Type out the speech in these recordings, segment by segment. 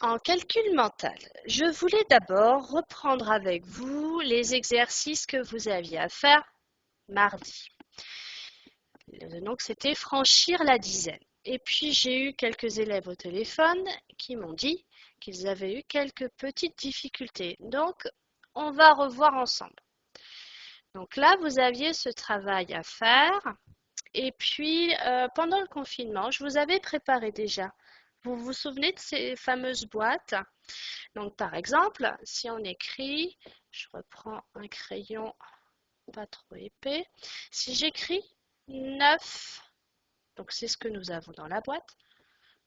En calcul mental, je voulais d'abord reprendre avec vous les exercices que vous aviez à faire mardi. Donc, c'était franchir la dizaine. Et puis, j'ai eu quelques élèves au téléphone qui m'ont dit qu'ils avaient eu quelques petites difficultés. Donc, on va revoir ensemble. Donc là, vous aviez ce travail à faire. Et puis, pendant le confinement, je vous avais préparé déjà. Vous vous souvenez de ces fameuses boîtes? Donc, par exemple, si on écrit, je reprends un crayon pas trop épais. Si j'écris 9, donc c'est ce que nous avons dans la boîte,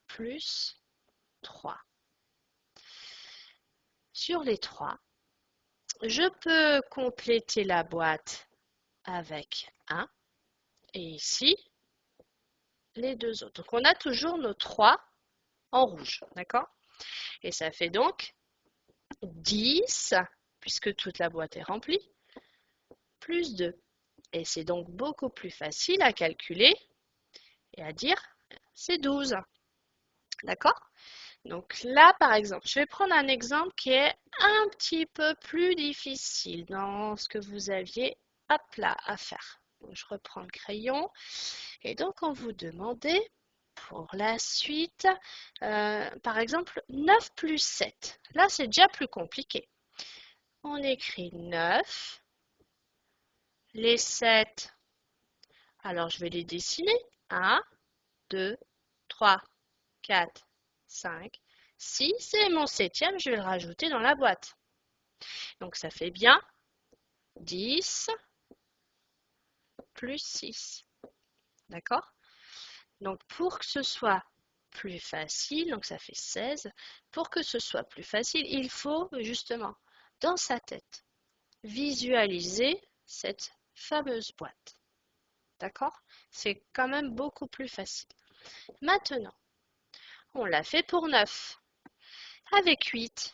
plus 3. Sur les 3, je peux compléter la boîte avec 1 et ici, les deux autres. Donc, on a toujours nos 3 en rouge, d'accord? Et ça fait donc 10, puisque toute la boîte est remplie, plus 2. Et c'est donc beaucoup plus facile à calculer et à dire c'est 12. D'accord? Donc là, par exemple, je vais prendre un exemple qui est un petit peu plus difficile dans ce que vous aviez là à faire. Donc, je reprends le crayon et donc on vous demandait pour la suite, par exemple, 9 plus 7. Là, c'est déjà plus compliqué. On écrit 9, les 7. Alors, je vais les dessiner. 1, 2, 3, 4, 5, 6. Et mon septième, je vais le rajouter dans la boîte. Donc, ça fait bien 10 plus 6. D'accord? Donc, pour que ce soit plus facile, donc ça fait 16, pour que ce soit plus facile, il faut justement, dans sa tête, visualiser cette fameuse boîte. D'accord? C'est quand même beaucoup plus facile. Maintenant, on l'a fait pour 9. Avec 8,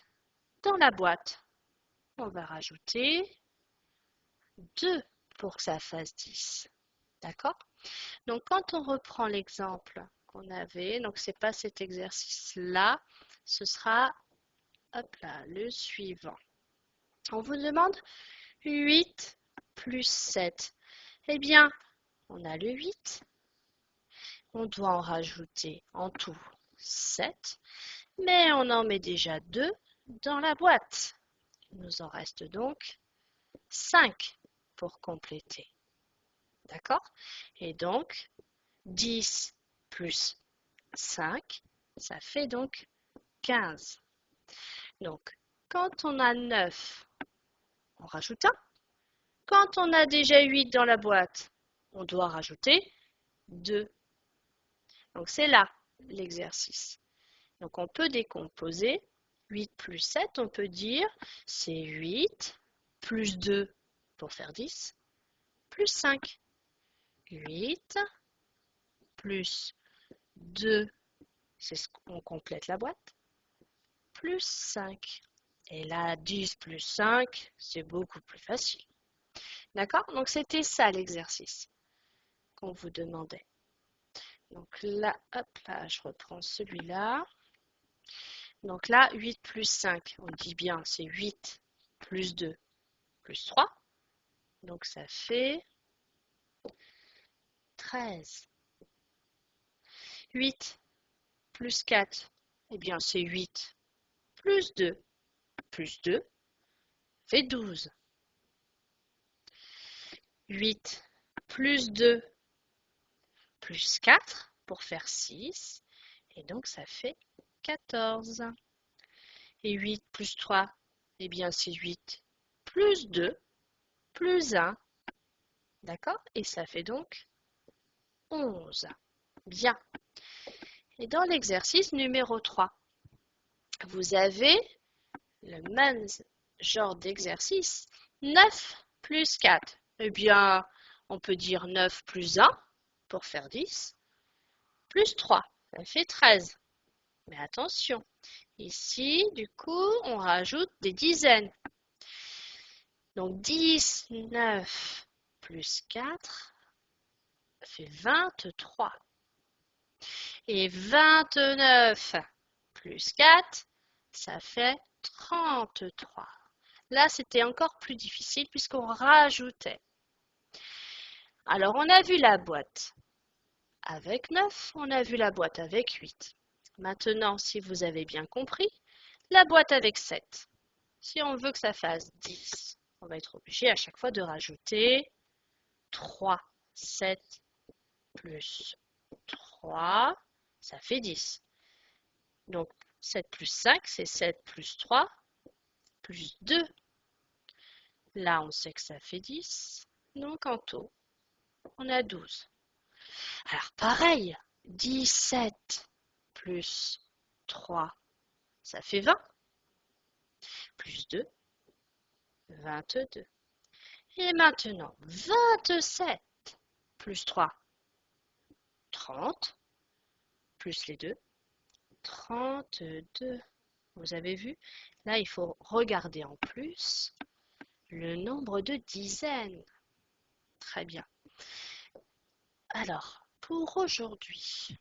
dans la boîte, on va rajouter 2 pour que ça fasse 10. D'accord? Donc, quand on reprend l'exemple qu'on avait, donc c'est pas cet exercice-là, ce sera hop là, le suivant. On vous demande 8 plus 7. Eh bien, on a le 8. On doit en rajouter en tout 7, mais on en met déjà 2 dans la boîte. Il nous en reste donc 5 pour compléter. D'accord? Et donc, 10 plus 5, ça fait donc 15. Donc, quand on a 9, on rajoute 1. Quand on a déjà 8 dans la boîte, on doit rajouter 2. Donc, c'est là l'exercice. Donc, on peut décomposer 8 plus 7, on peut dire c'est 8 plus 2 pour faire 10, plus 5. 8 plus 2, c'est ce qu'on complète la boîte, plus 5. Et là, 10 plus 5, c'est beaucoup plus facile. D'accord? Donc, c'était ça l'exercice qu'on vous demandait. Donc là, hop là, je reprends celui-là. Donc là, 8 plus 5, on dit bien, c'est 8 plus 2 plus 3. Donc ça fait 13. 8 plus 4, eh bien c'est 8 plus 2 fait 12. 8 plus 2 plus 4 pour faire 6. Et donc ça fait 14. Et 8 plus 3, eh bien c'est 8 plus 2 plus 1. D'accord? Et ça fait donc 11. Bien. Et dans l'exercice numéro 3, vous avez le même genre d'exercice. 9 plus 4. Eh bien, on peut dire 9 plus 1 pour faire 10. Plus 3, ça fait 13. Mais attention, ici, du coup, on rajoute des dizaines. Donc 10, 9 plus 4 fait 23. Et 29 plus 4 ça fait 33. Là, c'était encore plus difficile puisqu'on rajoutait. Alors, on a vu la boîte avec 9, on a vu la boîte avec 8. Maintenant, si vous avez bien compris, la boîte avec 7. Si on veut que ça fasse 10, on va être obligé à chaque fois de rajouter 3. 7 plus 3, ça fait 10. Donc, 7 plus 5, c'est 7 plus 3, plus 2. Là, on sait que ça fait 10. Donc, en tout, on a 12. Alors, pareil, 17 plus 3, ça fait 20. Plus 2, 22. Et maintenant, 27 plus 3, 30, plus les 2, 32. Vous avez vu? Là, il faut regarder en plus le nombre de dizaines. Très bien. Alors, pour aujourd'hui,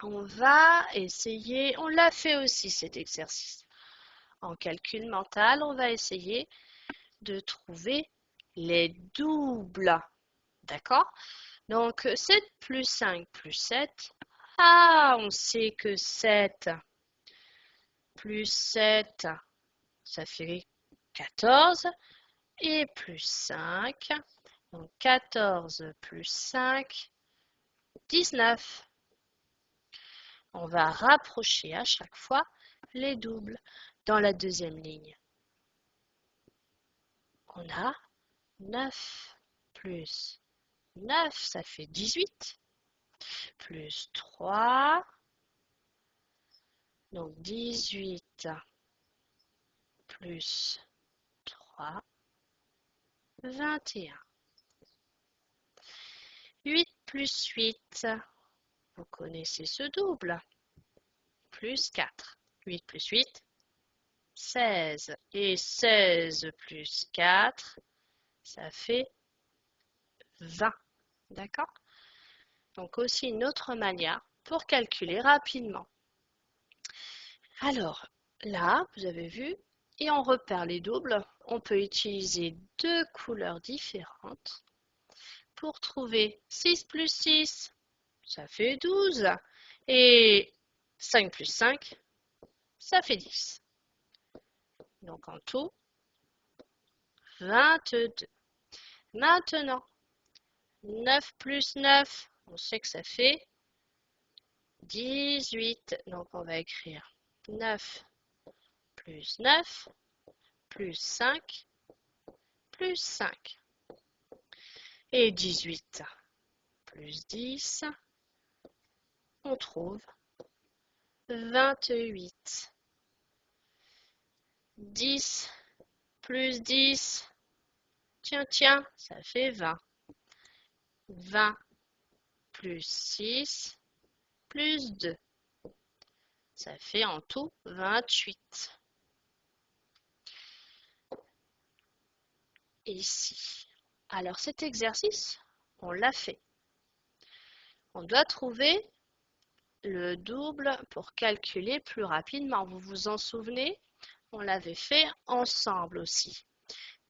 on va essayer, on l'a fait aussi cet exercice. En calcul mental, on va essayer de trouver les doubles. D'accord? Donc, 7 plus 5 plus 7. Ah, on sait que 7 plus 7, ça fait 14. Et plus 5. Donc, 14 plus 5, 19. On va rapprocher à chaque fois les doubles. Dans la deuxième ligne, on a 9 plus 9, ça fait 18. Plus 3, donc 18 plus 3, 21. 8 plus 8, vous connaissez ce double, plus 4. 8 plus 8, 16. Et 16 plus 4, ça fait 20. D'accord? Donc aussi une autre manière pour calculer rapidement. Alors, là, vous avez vu, et on repère les doubles, on peut utiliser deux couleurs différentes pour trouver 6 plus 6, ça fait 12, et 5 plus 5, ça fait 10. Donc en tout, 22. Maintenant, 9 plus 9, on sait que ça fait 18. Donc on va écrire 9 plus 9 plus 5 plus 5. Et 18 plus 10, on trouve 28. 10 plus 10, tiens, ça fait 20. 20 plus 6 plus 2, ça fait en tout 28. Ici. Alors cet exercice, on l'a fait. On doit trouver le double pour calculer plus rapidement. Vous vous en souvenez? On l'avait fait ensemble aussi.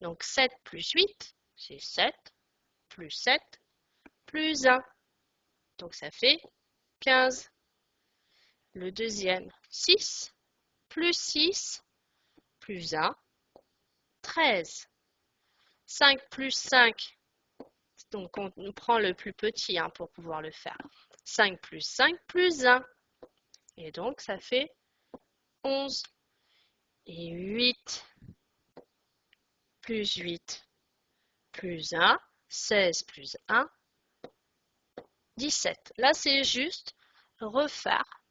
Donc 7 plus 8, c'est 7 plus 7 plus 1. Donc ça fait 15. Le deuxième, 6 plus 6 plus 1, 13. 5 plus 5, donc on prend le plus petit pour pouvoir le faire. 5 plus 5 plus 1. Et donc ça fait 11. Et 8 plus 8 plus 1, 16 plus 1, 17. Là, c'est juste refaire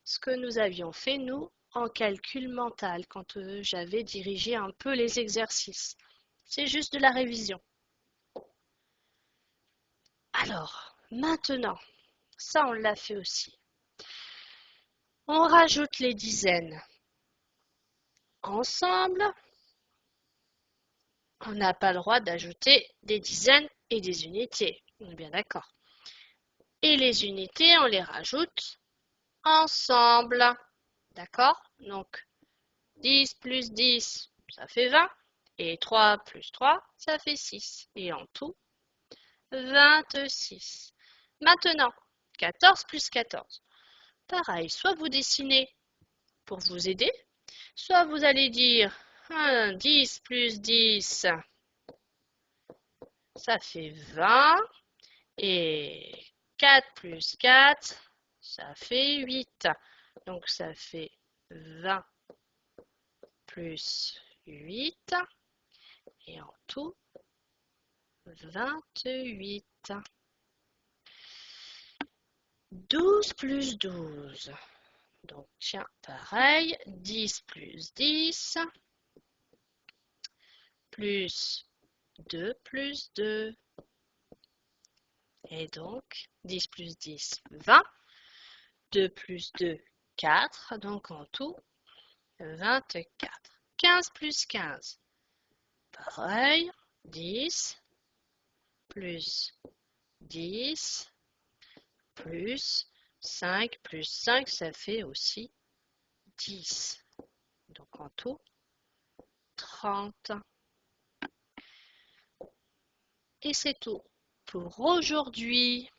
ce que nous avions fait, nous, en calcul mental, quand j'avais dirigé un peu les exercices. C'est juste de la révision. Alors, maintenant, ça, on l'a fait aussi. On rajoute les dizaines ensemble. On n'a pas le droit d'ajouter des dizaines et des unités. On est bien d'accord. Et les unités, on les rajoute ensemble. D'accord? Donc, 10 plus 10, ça fait 20. Et 3 plus 3, ça fait 6. Et en tout, 26. Maintenant, 14 plus 14. Pareil, soit vous dessinez pour vous aider, soit vous allez dire 10 plus 10, ça fait 20. Et 4 plus 4, ça fait 8. Donc ça fait 20 plus 8. Et en tout, 28. 12 plus 12. Donc tiens, pareil, 10 plus 10, plus 2 plus 2. Et donc, 10 plus 10, 20. 2 plus 2, 4. Donc en tout, 24. 15 plus 15. Pareil, 10 plus 10 plus 5 plus 5, ça fait aussi 10. Donc en tout, 30. Et c'est tout pour aujourd'hui.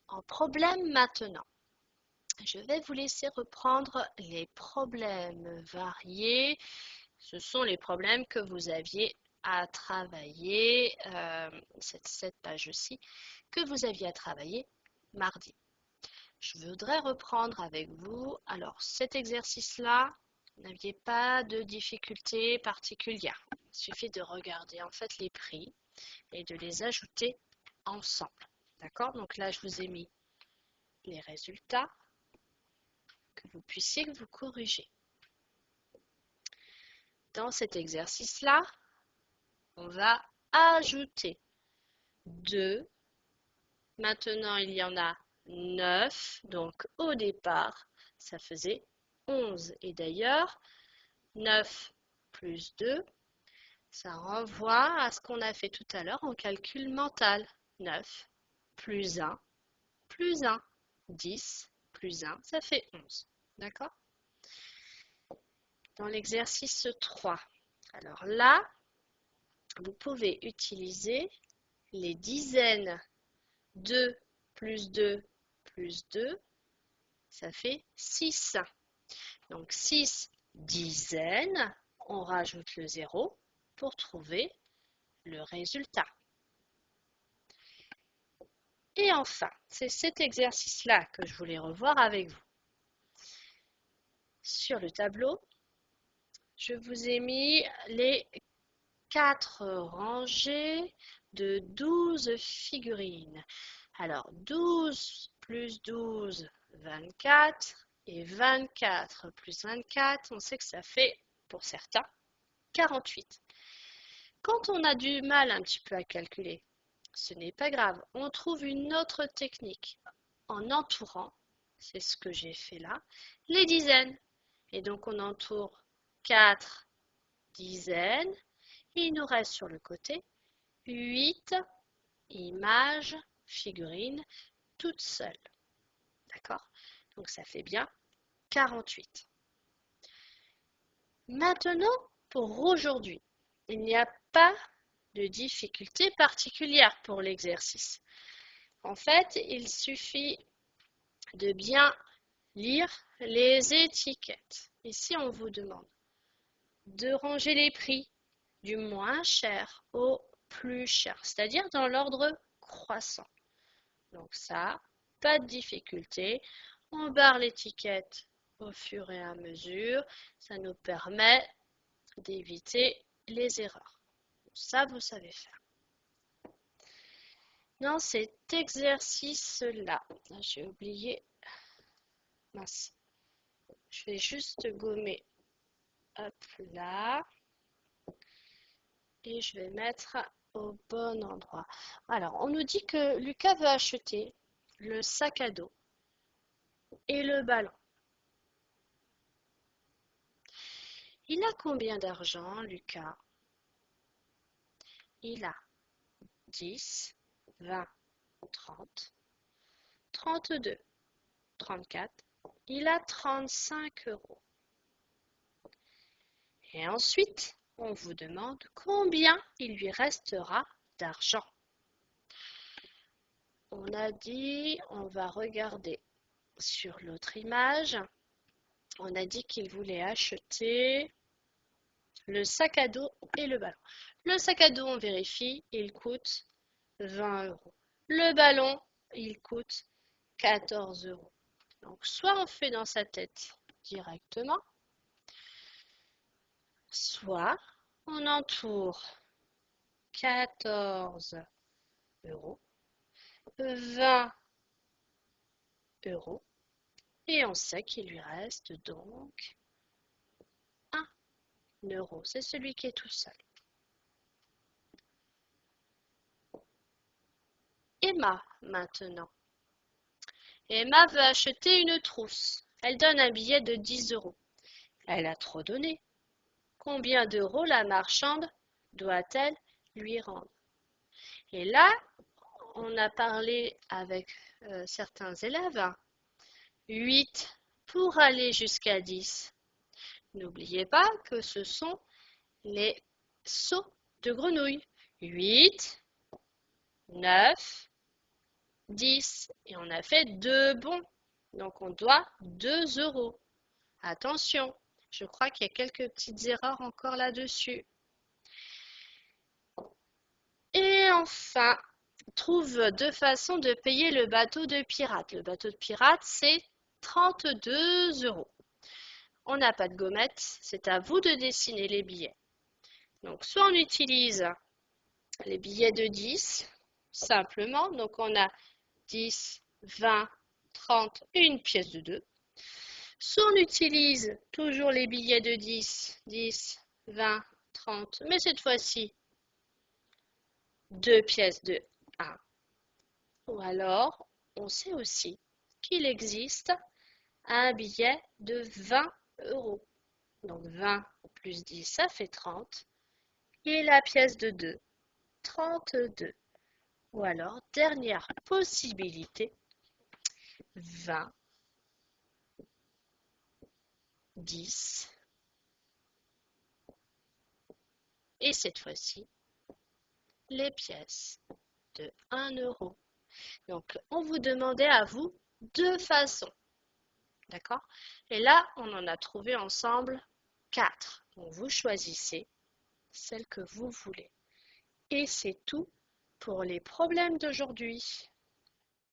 En problème maintenant. Je vais vous laisser reprendre les problèmes variés. Ce sont les problèmes que vous aviez à travailler, cette page-ci, que vous aviez à travailler mardi. Je voudrais reprendre avec vous. Alors, cet exercice-là, vous n'aviez pas de difficulté particulière. Il suffit de regarder en fait les prix et de les ajouter ensemble. D'accord? Donc là, je vous ai mis les résultats que vous puissiez vous corriger. Dans cet exercice-là, on va ajouter 2. Maintenant, il y en a 9. Donc, au départ, ça faisait 11. Et d'ailleurs, 9 plus 2, ça renvoie à ce qu'on a fait tout à l'heure en calcul mental. 9 plus 1 plus 1. 10 plus 1, ça fait 11. D'accord? Dans l'exercice 3, alors là, vous pouvez utiliser les dizaines. 2 plus 2 plus 2, ça fait 6. Donc 6 dizaines, on rajoute le 0 pour trouver le résultat. Et enfin, c'est cet exercice-là que je voulais revoir avec vous. Sur le tableau, je vous ai mis les 4 rangées de 12 figurines. Alors, 12 plus 12, 24. Et 24 plus 24, on sait que ça fait, pour certains, 48. Quand on a du mal un petit peu à calculer, ce n'est pas grave. On trouve une autre technique en entourant, c'est ce que j'ai fait là, les dizaines. Et donc, on entoure 4 dizaines. Et il nous reste sur le côté 8 images, figurines, toutes seules. D'accord? Donc, ça fait bien 48. Maintenant, pour aujourd'hui, il n'y a pas de difficulté particulière pour l'exercice. En fait, il suffit de bien lire les étiquettes. Ici, on vous demande de ranger les prix du moins cher au plus cher, c'est-à-dire dans l'ordre croissant. Donc ça, pas de difficulté. On barre l'étiquette au fur et à mesure. Ça nous permet d'éviter les erreurs. Ça, vous savez faire. Dans cet exercice-là, j'ai oublié. Mince. Je vais juste gommer. Hop là. Et je vais mettre au bon endroit. Alors, on nous dit que Lucas veut acheter le sac à dos et le ballon. Il a combien d'argent, Lucas? Il a 10, 20, 30, 32, 34, il a 35 euros. Et ensuite, on vous demande combien il lui restera d'argent. On a dit, on va regarder sur l'autre image, on a dit qu'il voulait acheter le sac à dos et le ballon. Le sac à dos, on vérifie, il coûte 20 euros. Le ballon, il coûte 14 euros. Donc, soit on fait dans sa tête directement, soit on entoure 14 euros, 20 euros, et on sait qu'il lui reste donc 1 euro. C'est celui qui est tout seul. Emma, maintenant. Emma veut acheter une trousse. Elle donne un billet de 10 euros. Elle a trop donné. Combien d'euros la marchande doit-elle lui rendre? Et là, on a parlé avec certains élèves. 8 pour aller jusqu'à 10. N'oubliez pas que ce sont les sauts de grenouille. 8, 9, 10. Et on a fait 2 bons. Donc on doit 2 euros. Attention, je crois qu'il y a quelques petites erreurs encore là-dessus. Et enfin, trouve 2 façons de payer le bateau de pirate. Le bateau de pirate, c'est 32 euros. On n'a pas de gommette, c'est à vous de dessiner les billets. Donc, soit on utilise les billets de 10, simplement. Donc, on a 10, 20, 30 et une pièce de 2. Soit on utilise toujours les billets de 10, 10, 20, 30, mais cette fois-ci, 2 pièces de 1. Ou alors, on sait aussi qu'il existe un billet de 20 euros. Donc 20 plus 10, ça fait 30. Et la pièce de 2, 32. Ou alors, dernière possibilité, 20, 10. Et cette fois-ci, les pièces de 1 euro. Donc, on vous demandait à vous 2 façons. D'accord? Et là, on en a trouvé ensemble 4. Donc, vous choisissez celle que vous voulez. Et c'est tout pour les problèmes d'aujourd'hui.